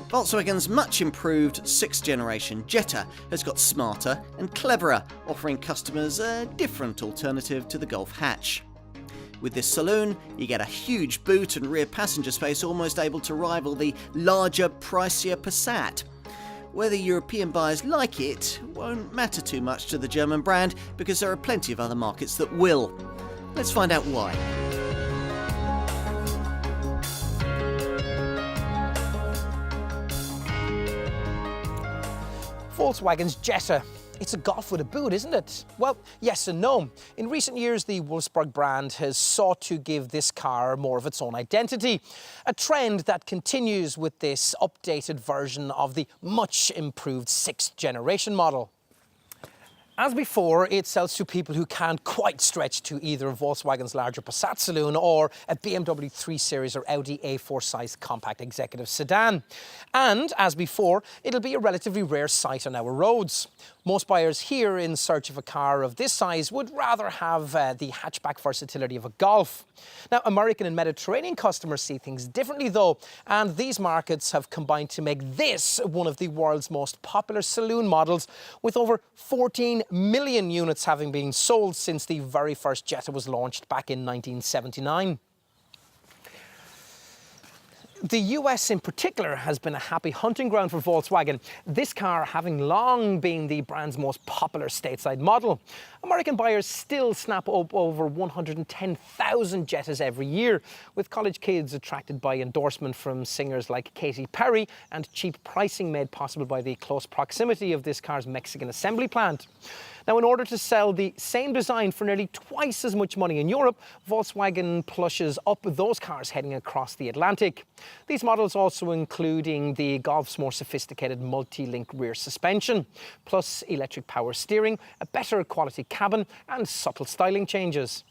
Volkswagen's much improved 6th generation Jetta has got smarter and cleverer, offering customers a different alternative to the Golf hatch. With this saloon, you get a huge boot and rear passenger space almost able to rival the larger, pricier Passat. Whether European buyers like it won't matter too much to the German brand because there are plenty of other markets that will. Let's find out why. Volkswagen's Jetta. It's a Golf with a boot, isn't it? Well, yes and no. In recent years, the Wolfsburg brand has sought to give this car more of its own identity, a trend that continues with this updated version of the much improved 6th generation model. As before, it sells to people who can't quite stretch to either Volkswagen's larger Passat saloon or a BMW 3 Series or Audi A4 sized compact executive sedan. And, as before, it'll be a relatively rare sight on our roads. Most buyers here in search of a car of this size would rather have the hatchback versatility of a Golf. Now, American and Mediterranean customers see things differently though, and these markets have combined to make this one of the world's most popular saloon models, with over 14 million units having been sold since the very first Jetta was launched back in 1979. The US in particular has been a happy hunting ground for Volkswagen, this car having long been the brand's most popular stateside model. American buyers still snap up over 110,000 Jettas every year, with college kids attracted by endorsement from singers like Katy Perry and cheap pricing made possible by the close proximity of this car's Mexican assembly plant. Now, in order to sell the same design for nearly twice as much money in Europe, Volkswagen plushes up those cars heading across the Atlantic. These models also including the Golf's more sophisticated multi-link rear suspension, plus electric power steering, a better quality cabin and subtle styling changes.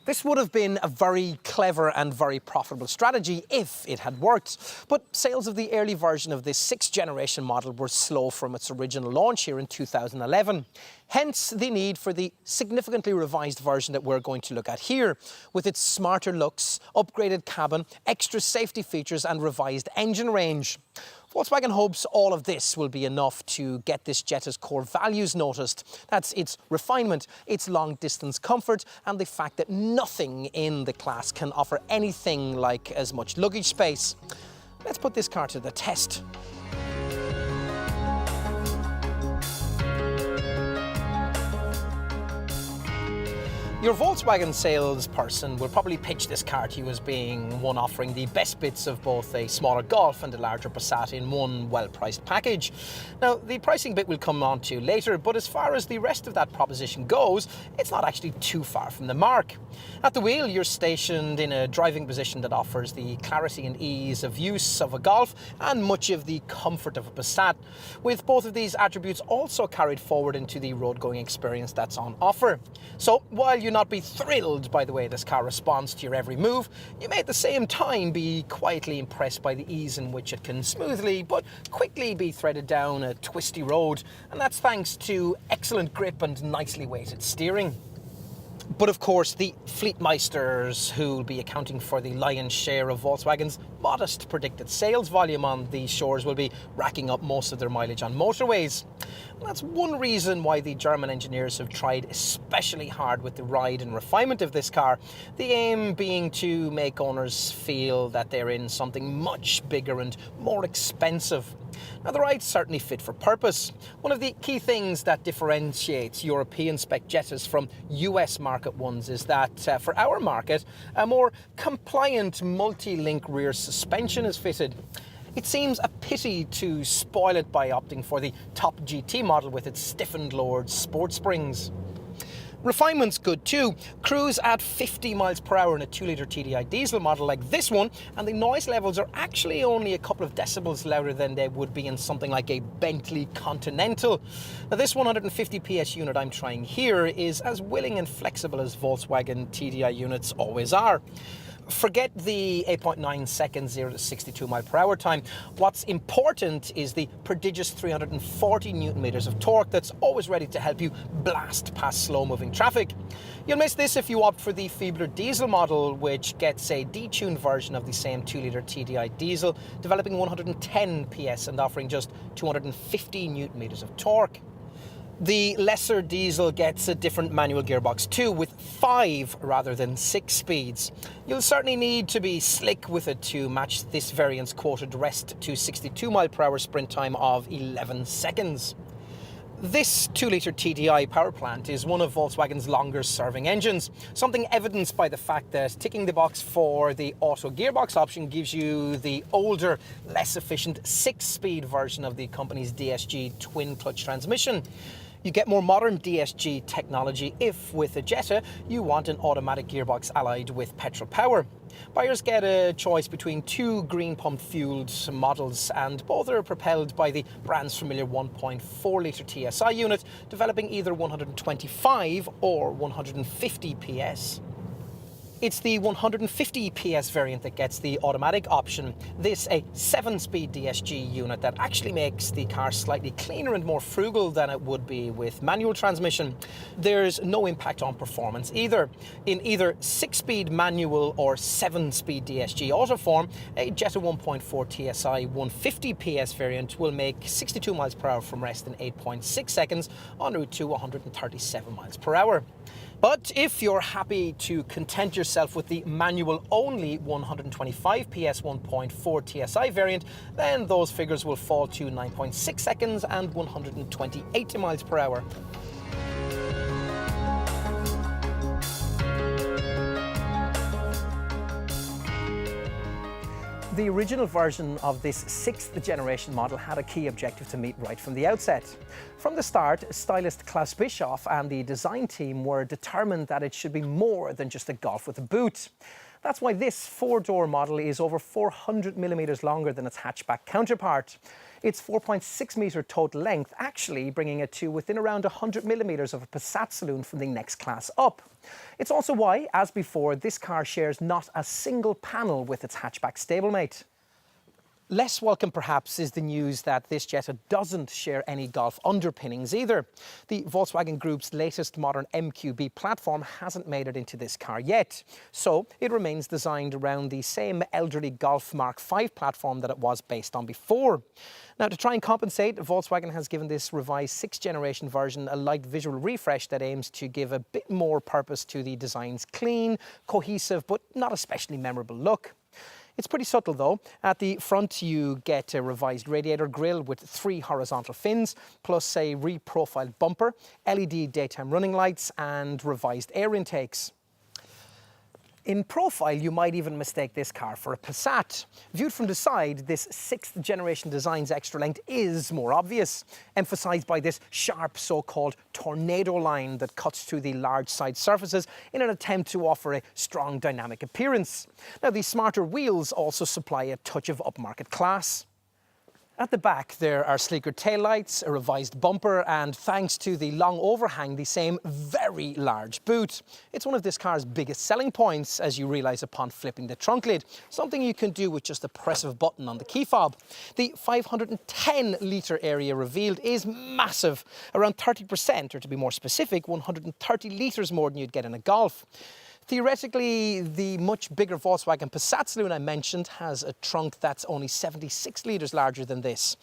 This would have been a very clever and very profitable strategy if it had worked, but sales of the early version of this 6th generation model were slow from its original launch here in 2011. Hence the need for the significantly revised version that we're going to look at here, with its smarter looks, upgraded cabin, extra safety features and revised engine range. Volkswagen hopes all of this will be enough to get this Jetta's core values noticed. That's its refinement, its long-distance comfort, and the fact that nothing in the class can offer anything like as much luggage space. Let's put this car to the test. Your Volkswagen salesperson will probably pitch this car to you as being one offering the best bits of both a smaller Golf and a larger Passat in one well-priced package. Now, the pricing bit we'll come on to later, but as far as the rest of that proposition goes, it's not actually too far from the mark. At the wheel, you're stationed in a driving position that offers the clarity and ease of use of a Golf and much of the comfort of a Passat, with both of these attributes also carried forward into the road-going experience that's on offer. So, while you not be thrilled by the way this car responds to your every move, you may at the same time be quietly impressed by the ease in which it can smoothly but quickly be threaded down a twisty road, and that's thanks to excellent grip and nicely weighted steering. But of course, the Fleetmeisters, who'll be accounting for the lion's share of Volkswagen's modest predicted sales volume on these shores, will be racking up most of their mileage on motorways. And that's one reason why the German engineers have tried especially hard with the ride and refinement of this car, the aim being to make owners feel that they're in something much bigger and more expensive. Now, the ride's certainly fit for purpose. One of the key things that differentiates European spec Jettas from US market ones is that for our market, a more compliant multi-link rear suspension is fitted. It seems a pity to spoil it by opting for the top GT model with its stiffened lowered sport springs. Refinement's good too. Cruise at 50 miles per hour in a 2-litre TDI diesel model like this one, and the noise levels are actually only a couple of decibels louder than they would be in something like a Bentley Continental. Now, this 150 PS unit I'm trying here is as willing and flexible as Volkswagen TDI units always are. Forget the 8.9 seconds 0 to 62 mile per hour time. What's important is the prodigious 340 newton meters of torque that's always ready to help you blast past slow-moving traffic. You'll miss this if you opt for the feebler diesel model, which gets a detuned version of the same 2-litre TDI diesel, developing 110 PS and offering just 250 newton meters of torque. The lesser diesel gets a different manual gearbox too, with 5 rather than 6 speeds. You'll certainly need to be slick with it to match this variant's quoted rest to 62 mile per hour sprint time of 11 seconds. This 2-litre TDI power plant is one of Volkswagen's longest serving engines, something evidenced by the fact that ticking the box for the auto gearbox option gives you the older, less efficient 6-speed version of the company's DSG twin-clutch transmission. You get more modern DSG technology if, with a Jetta, you want an automatic gearbox allied with petrol power. Buyers get a choice between 2 green pump fueled models, and both are propelled by the brand's familiar 1.4-litre TSI unit, developing either 125 or 150 PS. It's the 150 PS variant that gets the automatic option. This, a 7-speed DSG unit that actually makes the car slightly cleaner and more frugal than it would be with manual transmission. There's no impact on performance either. In either 6-speed manual or 7-speed DSG auto form, a Jetta 1.4 TSI 150 PS variant will make 62 miles per hour from rest in 8.6 seconds en route to 137 miles per hour. But if you're happy to content yourself with the manual-only 125 PS 1.4 TSI variant, then those figures will fall to 9.6 seconds and 128 miles per hour. The original version of this 6th generation model had a key objective to meet right from the outset. From the start, stylist Klaus Bischoff and the design team were determined that it should be more than just a Golf with a boot. That's why this 4-door model is over 400 millimeters longer than its hatchback counterpart. Its 4.6 metre total length actually bringing it to within around 100 millimeters of a Passat saloon from the next class up. It's also why, as before, this car shares not a single panel with its hatchback stablemate. Less welcome, perhaps, is the news that this Jetta doesn't share any Golf underpinnings either. The Volkswagen Group's latest modern MQB platform hasn't made it into this car yet, so it remains designed around the same elderly Golf Mark V platform that it was based on before. Now, to try and compensate, Volkswagen has given this revised 6th generation version a light visual refresh that aims to give a bit more purpose to the design's clean, cohesive, but not especially memorable look. It's pretty subtle though. At the front you get a revised radiator grille with 3 horizontal fins, plus a re-profiled bumper, LED daytime running lights and revised air intakes. In profile, you might even mistake this car for a Passat. Viewed from the side, this 6th generation design's extra length is more obvious, emphasised by this sharp so-called tornado line that cuts through the large side surfaces in an attempt to offer a strong dynamic appearance. Now, the smarter wheels also supply a touch of upmarket class. At the back, there are sleeker taillights, a revised bumper, and thanks to the long overhang, the same very large boot. It's one of this car's biggest selling points, as you realise upon flipping the trunk lid, something you can do with just a press of a button on the key fob. The 510-litre area revealed is massive, around 30%, or to be more specific, 130 litres more than you'd get in a Golf. Theoretically, the much bigger Volkswagen Passat saloon I mentioned has a trunk that's only 76 litres larger than this.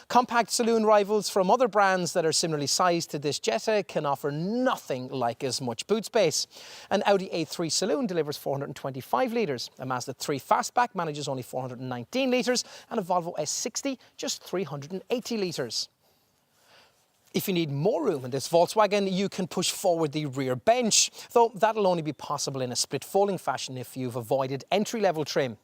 Compact saloon rivals from other brands that are similarly sized to this Jetta can offer nothing like as much boot space. An Audi A3 saloon delivers 425 litres, a Mazda 3 Fastback manages only 419 litres, and a Volvo S60 just 380 litres. If you need more room in this Volkswagen, you can push forward the rear bench, though that'll only be possible in a split folding fashion if you've avoided entry-level trim.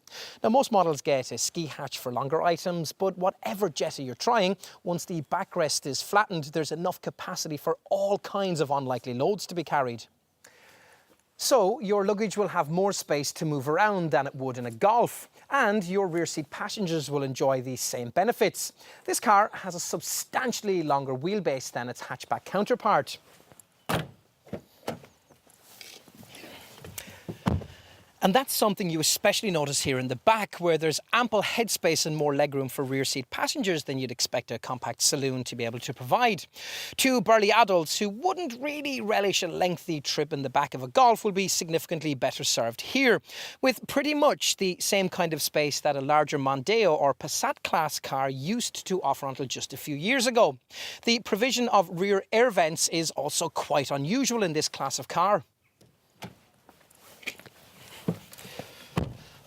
Now, most models get a ski hatch for longer items, but whatever Jetta you're trying, once the backrest is flattened, there's enough capacity for all kinds of unlikely loads to be carried. So, your luggage will have more space to move around than it would in a Golf, and your rear seat passengers will enjoy these same benefits. This car has a substantially longer wheelbase than its hatchback counterpart. And that's something you especially notice here in the back, where there's ample headspace and more legroom for rear seat passengers than you'd expect a compact saloon to be able to provide. Two burly adults who wouldn't really relish a lengthy trip in the back of a Golf will be significantly better served here, with pretty much the same kind of space that a larger Mondeo or Passat class car used to offer until just a few years ago. The provision of rear air vents is also quite unusual in this class of car.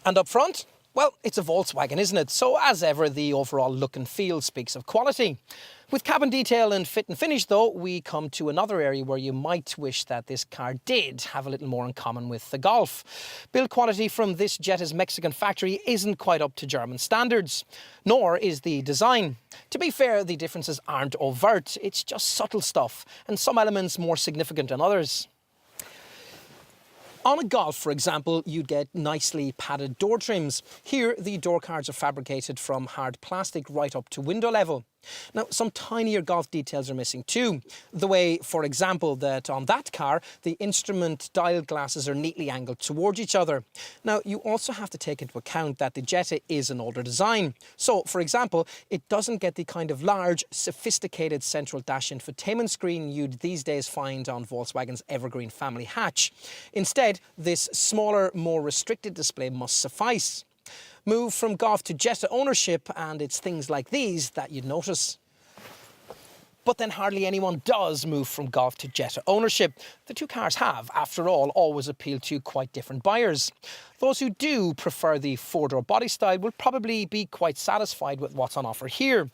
And up front, well, it's a Volkswagen, isn't it? So as ever, the overall look and feel speaks of quality. With cabin detail and fit and finish, though, we come to another area where you might wish that this car did have a little more in common with the Golf. Build quality from this Jetta's Mexican factory isn't quite up to German standards, nor is the design. To be fair, the differences aren't overt, it's just subtle stuff, and some elements more significant than others. On a Golf, for example, you'd get nicely padded door trims. Here, the door cards are fabricated from hard plastic right up to window level. Now, some tinier Golf details are missing too. The way, for example, that on that car, the instrument dial glasses are neatly angled towards each other. Now, you also have to take into account that the Jetta is an older design. So, for example, it doesn't get the kind of large, sophisticated central dash infotainment screen you'd these days find on Volkswagen's evergreen family hatch. Instead, this smaller, more restricted display must suffice. Move from Golf to Jetta ownership, and it's things like these that you'd notice. But then hardly anyone does move from Golf to Jetta ownership. The two cars have, after all, always appealed to quite different buyers. Those who do prefer the four-door body style will probably be quite satisfied with what's on offer here.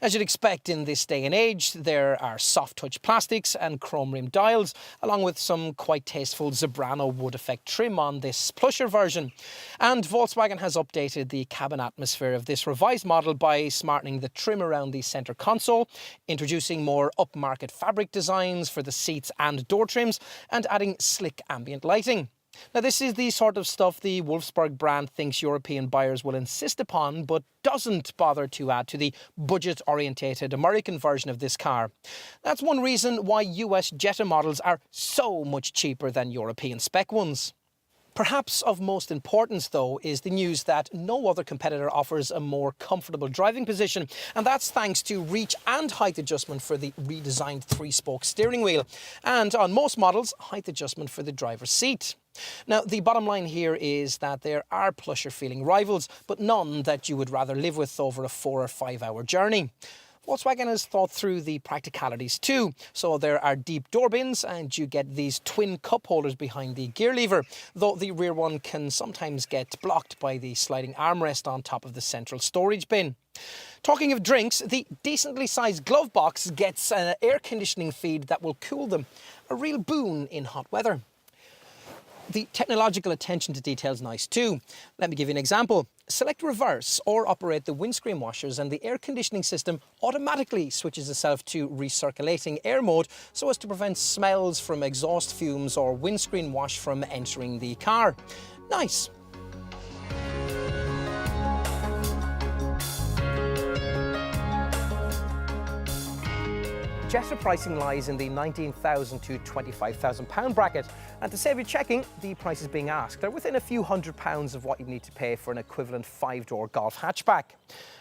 As you'd expect in this day and age, there are soft-touch plastics and chrome rim dials, along with some quite tasteful Zebrano wood effect trim on this plusher version. And Volkswagen has updated the cabin atmosphere of this revised model by smartening the trim around the centre console, introducing more upmarket fabric designs for the seats and door trims, and adding slick ambient lighting. Now, this is the sort of stuff the Wolfsburg brand thinks European buyers will insist upon, but doesn't bother to add to the budget-orientated American version of this car. That's one reason why US Jetta models are so much cheaper than European spec ones. Perhaps of most importance, though, is the news that no other competitor offers a more comfortable driving position, and that's thanks to reach and height adjustment for the redesigned three-spoke steering wheel, and on most models, height adjustment for the driver's seat. Now, the bottom line here is that there are plusher-feeling rivals, but none that you would rather live with over a 4 or 5 hour journey. Volkswagen has thought through the practicalities too. So there are deep door bins and you get these twin cup holders behind the gear lever, though the rear one can sometimes get blocked by the sliding armrest on top of the central storage bin. Talking of drinks, the decently sized glove box gets an air conditioning feed that will cool them, a real boon in hot weather. The technological attention to detail is nice too. Let me give you an example. Select reverse or operate the windscreen washers and the air conditioning system automatically switches itself to recirculating air mode so as to prevent smells from exhaust fumes or windscreen wash from entering the car. Nice. Jetta pricing lies in the £19,000 to £25,000 bracket, and to save you checking, the prices being asked are within a few £100s of what you need to pay for an equivalent 5-door Golf hatchback.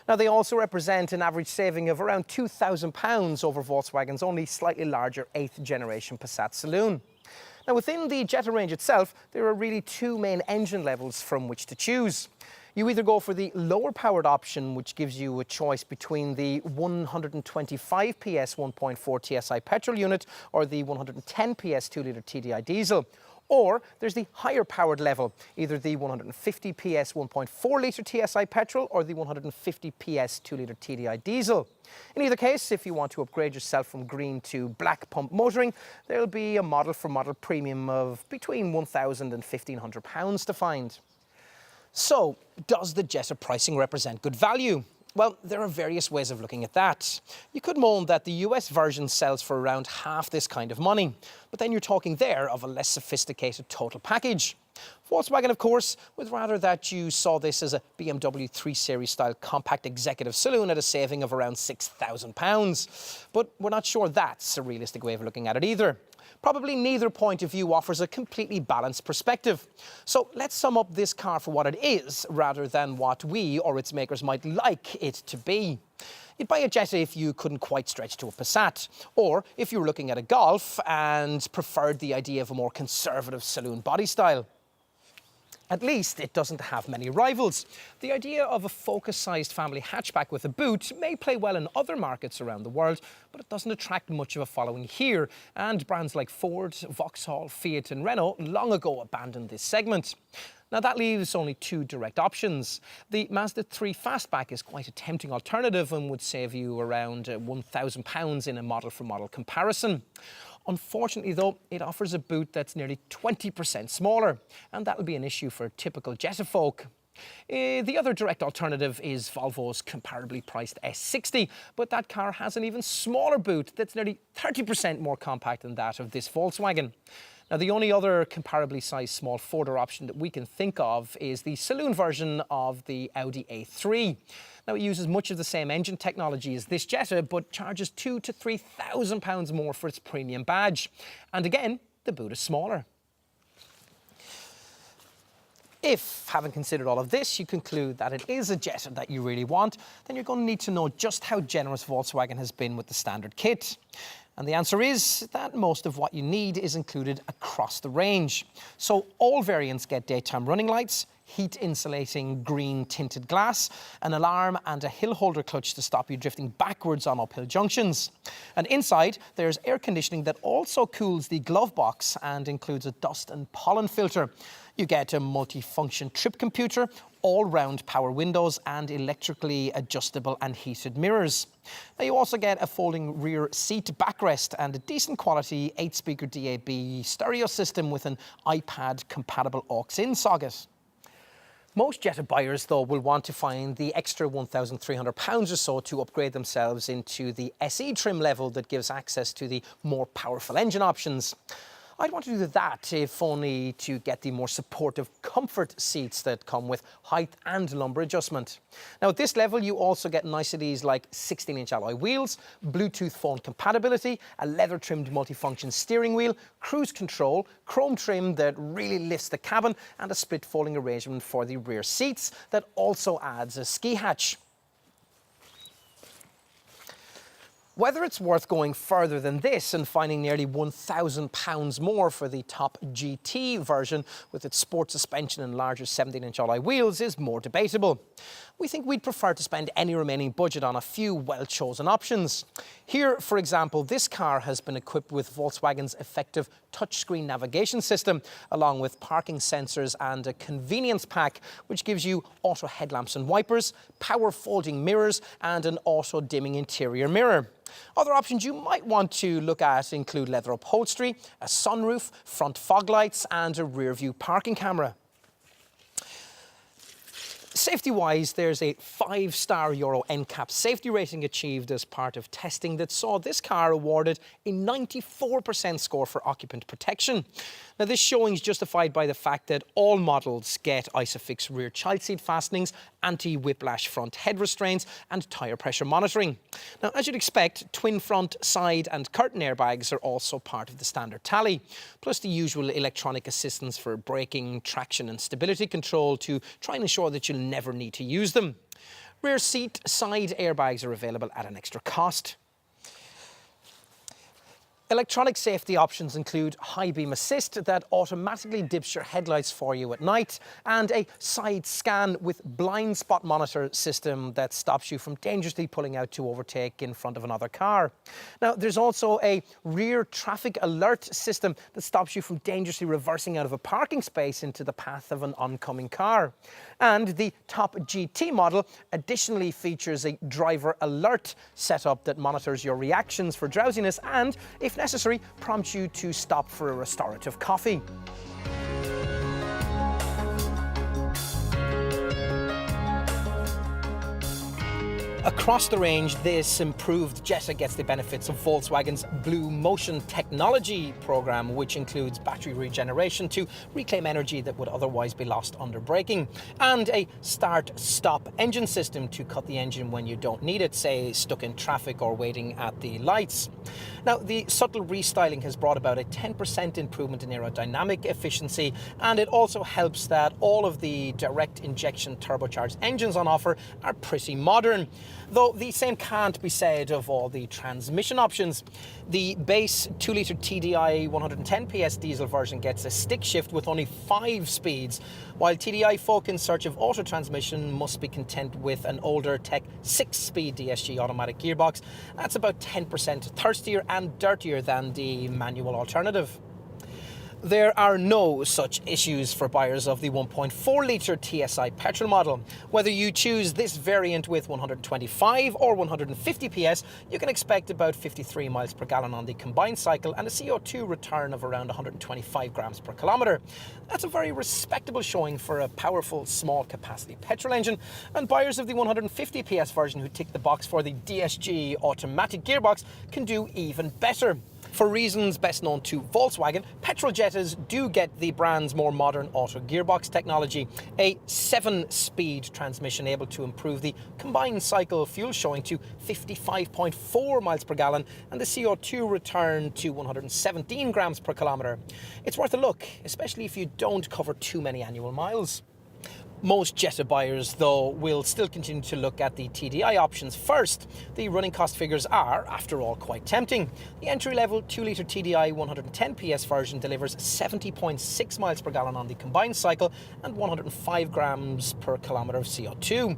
Now, they also represent an average saving of around £2,000 over Volkswagen's only slightly larger 8th generation Passat saloon. Now, within the Jetta range itself, there are really two main engine levels from which to choose. You either go for the lower powered option, which gives you a choice between the 125 PS 1.4 TSI petrol unit or the 110 PS 2-litre TDI diesel. Or there's the higher powered level, either the 150 PS 1.4-litre TSI petrol or the 150 PS 2-litre TDI diesel. In either case, if you want to upgrade yourself from green to black pump motoring, there'll be a model for model premium of between £1,000 and £1,500 to find. So, does the Jetta pricing represent good value? Well, there are various ways of looking at that. You could moan that the US version sells for around half this kind of money, but then you're talking there of a less sophisticated total package. Volkswagen, of course, would rather that you saw this as a BMW 3 Series style compact executive saloon at a saving of around £6,000. But we're not sure that's a realistic way of looking at it either. Probably neither point of view offers a completely balanced perspective. So let's sum up this car for what it is, rather than what we or its makers might like it to be. You'd buy a Jetta if you couldn't quite stretch to a Passat, or if you were looking at a Golf and preferred the idea of a more conservative saloon body style. At least it doesn't have many rivals. The idea of a Focus-sized family hatchback with a boot may play well in other markets around the world, but it doesn't attract much of a following here, and brands like Ford, Vauxhall, Fiat and Renault long ago abandoned this segment. Now that leaves only two direct options. The Mazda 3 Fastback is quite a tempting alternative and would save you around £1,000 in a model-for-model comparison. Unfortunately though, it offers a boot that's nearly 20% smaller, and that'll be an issue for typical Jetta folk. The other direct alternative is Volvo's comparably priced S60, but that car has an even smaller boot that's nearly 30% more compact than that of this Volkswagen. Now, the only other comparably sized small four-door option that we can think of is the saloon version of the Audi A3. Now, it uses much of the same engine technology as this Jetta, but charges £2,000 to £3,000 more for its premium badge. And again, the boot is smaller. If, having considered all of this, you conclude that it is a Jetta that you really want, then you're going to need to know just how generous Volkswagen has been with the standard kit. And the answer is that most of what you need is included across the range. So all variants get daytime running lights, heat insulating green tinted glass, an alarm and a hill holder clutch to stop you drifting backwards on uphill junctions. And inside, there's air conditioning that also cools the glove box and includes a dust and pollen filter. You get a multi-function trip computer, all-round power windows and electrically adjustable and heated mirrors. Now you also get a folding rear seat backrest and a decent quality 8-speaker DAB stereo system with an iPad-compatible aux-in socket. Most Jetta buyers, though, will want to find the extra £1,300 or so to upgrade themselves into the SE trim level that gives access to the more powerful engine options. I'd want to do that, if only to get the more supportive comfort seats that come with height and lumbar adjustment. Now at this level you also get niceties like 16-inch alloy wheels, Bluetooth phone compatibility, a leather trimmed multifunction steering wheel, cruise control, chrome trim that really lifts the cabin and a split folding arrangement for the rear seats that also adds a ski hatch. Whether it's worth going further than this and finding nearly £1,000 more for the top GT version with its sport suspension and larger 17-inch alloy wheels is more debatable. We think we'd prefer to spend any remaining budget on a few well-chosen options. Here, for example, this car has been equipped with Volkswagen's effective touchscreen navigation system, along with parking sensors and a convenience pack, which gives you auto headlamps and wipers, power folding mirrors, and an auto dimming interior mirror. Other options you might want to look at include leather upholstery, a sunroof, front fog lights, and a rear view parking camera. Safety-wise, there's a 5-star Euro NCAP safety rating achieved as part of testing that saw this car awarded a 94% score for occupant protection. Now, this showing is justified by the fact that all models get ISOFIX rear child seat fastenings, anti-whiplash front head restraints and tyre pressure monitoring. Now, as you'd expect, twin front, side and curtain airbags are also part of the standard tally, plus the usual electronic assistance for braking, traction and stability control to try and ensure that you'll never need to use them. Rear seat side airbags are available at an extra cost. Electronic safety options include high beam assist that automatically dips your headlights for you at night, and a side scan with blind spot monitor system that stops you from dangerously pulling out to overtake in front of another car. Now, there's also a rear traffic alert system that stops you from dangerously reversing out of a parking space into the path of an oncoming car. And the top GT model additionally features a driver alert setup that monitors your reactions for drowsiness and, if necessary, prompts you to stop for a restorative coffee. Across the range, this improved Jetta gets the benefits of Volkswagen's Blue Motion technology program, which includes battery regeneration to reclaim energy that would otherwise be lost under braking, and a start-stop engine system to cut the engine when you don't need it, say stuck in traffic or waiting at the lights. Now, the subtle restyling has brought about a 10% improvement in aerodynamic efficiency, and it also helps that all of the direct injection turbocharged engines on offer are pretty modern. Though the same can't be said of all the transmission options. The base 2-litre TDI 110 PS diesel version gets a stick shift with only 5 speeds, while TDI folk in search of auto transmission must be content with an older tech 6-speed DSG automatic gearbox. That's about 10% thirstier and dirtier than the manual alternative. There are no such issues for buyers of the 1.4-litre TSI petrol model. Whether you choose this variant with 125 or 150 PS, you can expect about 53 miles per gallon on the combined cycle and a CO2 return of around 125 grams per kilometre. That's a very respectable showing for a powerful, small-capacity petrol engine, and buyers of the 150 PS version who tick the box for the DSG automatic gearbox can do even better. For reasons best known to Volkswagen, petrol Jettas do get the brand's more modern auto gearbox technology, a 7-speed transmission able to improve the combined cycle fuel showing to 55.4 miles per gallon and the CO2 return to 117 grams per kilometre. It's worth a look, especially if you don't cover too many annual miles. Most Jetta buyers, though, will still continue to look at the TDI options first. The running cost figures are, after all, quite tempting. The entry-level 2-litre TDI 110 PS version delivers 70.6 miles per gallon on the combined cycle and 105 grams per kilometre of CO2.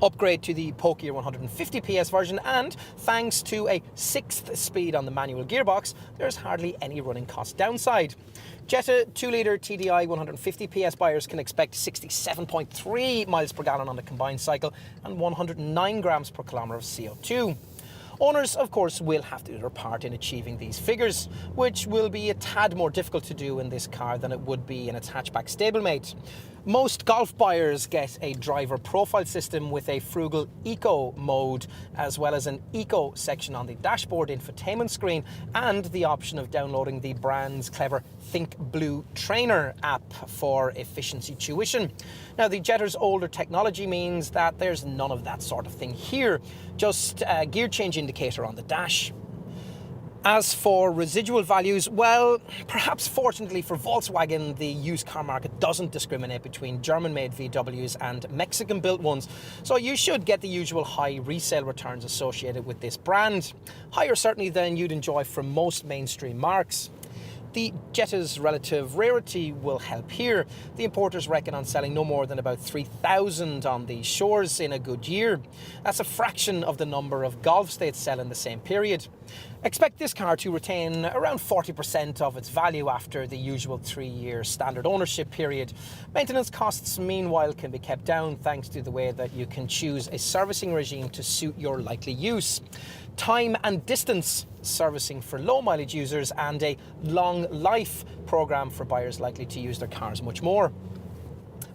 Upgrade to the pokier 150 PS version and, thanks to a 6th speed on the manual gearbox, there's hardly any running cost downside. Jetta 2-litre TDI 150 PS buyers can expect 67.3 miles per gallon on the combined cycle and 109 grams per kilometre of CO2. Owners, of course, will have to do their part in achieving these figures, which will be a tad more difficult to do in this car than it would be in its hatchback stablemate. Most Golf buyers get a driver profile system with a frugal eco mode, as well as an eco section on the dashboard infotainment screen, and the option of downloading the brand's clever Think Blue Trainer app for efficiency tuition. Now, the Jetta's older technology means that there's none of that sort of thing here, just a gear change indicator on the dash. As for residual values, well, perhaps fortunately for Volkswagen, the used car market doesn't discriminate between German-made VWs and Mexican-built ones, so you should get the usual high resale returns associated with this brand, higher certainly than you'd enjoy from most mainstream marques. The Jetta's relative rarity will help here. The importers reckon on selling no more than about 3,000 on the shores in a good year. That's a fraction of the number of Golf states sell in the same period. Expect this car to retain around 40% of its value after the usual 3-year standard ownership period. Maintenance costs, meanwhile, can be kept down thanks to the way that you can choose a servicing regime to suit your likely use. Time and distance servicing for low mileage users and a long life program for buyers likely to use their cars much more.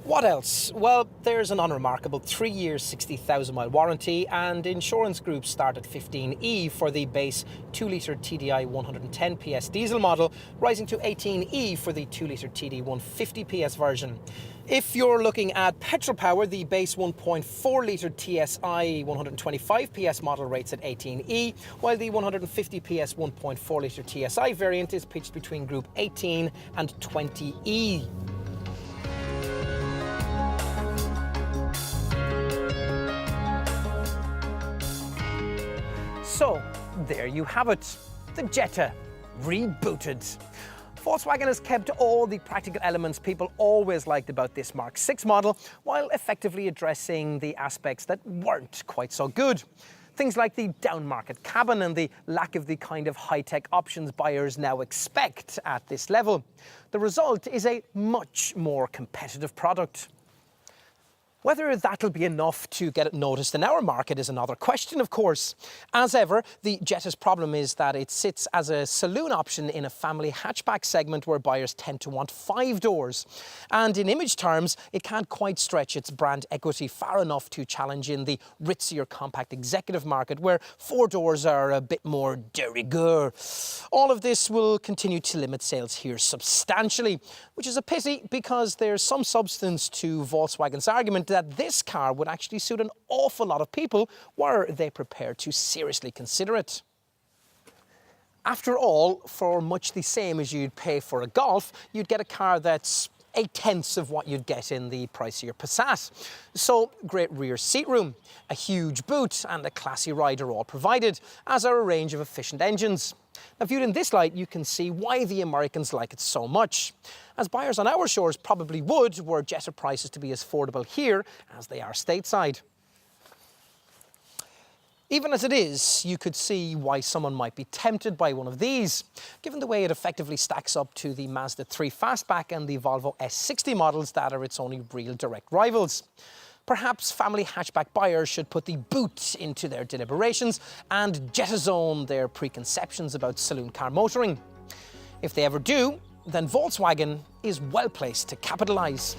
What else? Well, there's an unremarkable 3-year 60,000 mile warranty, and insurance groups start at 15E for the base 2-litre TDI 110 PS diesel model, rising to 18E for the 2-litre TD 150 PS version. If you're looking at petrol power, the base 1.4-litre TSI 125 PS model rates at 18E, while the 150 PS 1.4-litre TSI variant is pitched between Group 18 and 20E. So, there you have it, the Jetta rebooted. Volkswagen has kept all the practical elements people always liked about this Mark VI model, while effectively addressing the aspects that weren't quite so good. Things like the down-market cabin and the lack of the kind of high-tech options buyers now expect at this level. The result is a much more competitive product. Whether that'll be enough to get it noticed in our market is another question, of course. As ever, the Jetta's problem is that it sits as a saloon option in a family hatchback segment where buyers tend to want 5 doors. And in image terms, it can't quite stretch its brand equity far enough to challenge in the ritzier compact executive market where 4 doors are a bit more de rigueur. All of this will continue to limit sales here substantially, which is a pity because there's some substance to Volkswagen's argument that this car would actually suit an awful lot of people were they prepared to seriously consider it. After all, for much the same as you'd pay for a Golf, you'd get a car that's 8/10 of what you'd get in the pricier Passat. So, great rear seat room, a huge boot and a classy ride are all provided, as are a range of efficient engines. Now, viewed in this light, you can see why the Americans like it so much, as buyers on our shores probably would were Jetta prices to be as affordable here as they are stateside. Even as it is, you could see why someone might be tempted by one of these, given the way it effectively stacks up to the Mazda 3 Fastback and the Volvo S60 models that are its only real direct rivals. Perhaps family hatchback buyers should put the boot into their deliberations and Jetta zone their preconceptions about saloon car motoring. If they ever do, then Volkswagen is well placed to capitalise.